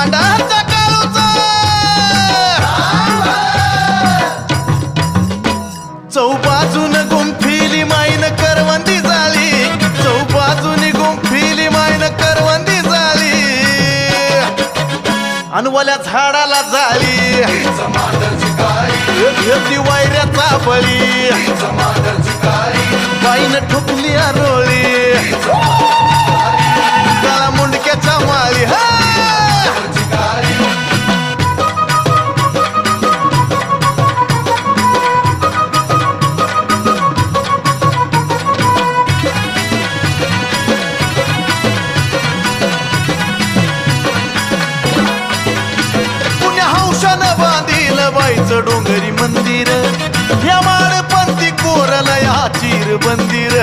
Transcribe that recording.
मांडाचा काळूचा चौबाजून गुंफिली माईन करवंदी झाली चौबाजून गुंफिली माईन करवंदी झाली अनवल्या झाडाला झाली घेतली वायऱ्याचा बळी बाईन ठोकली आरोळी काळा मुंडक्याच्या माळी हा बाईचं डोंगरी मंदिर या माळपंथी कोरला या चिर बंदिर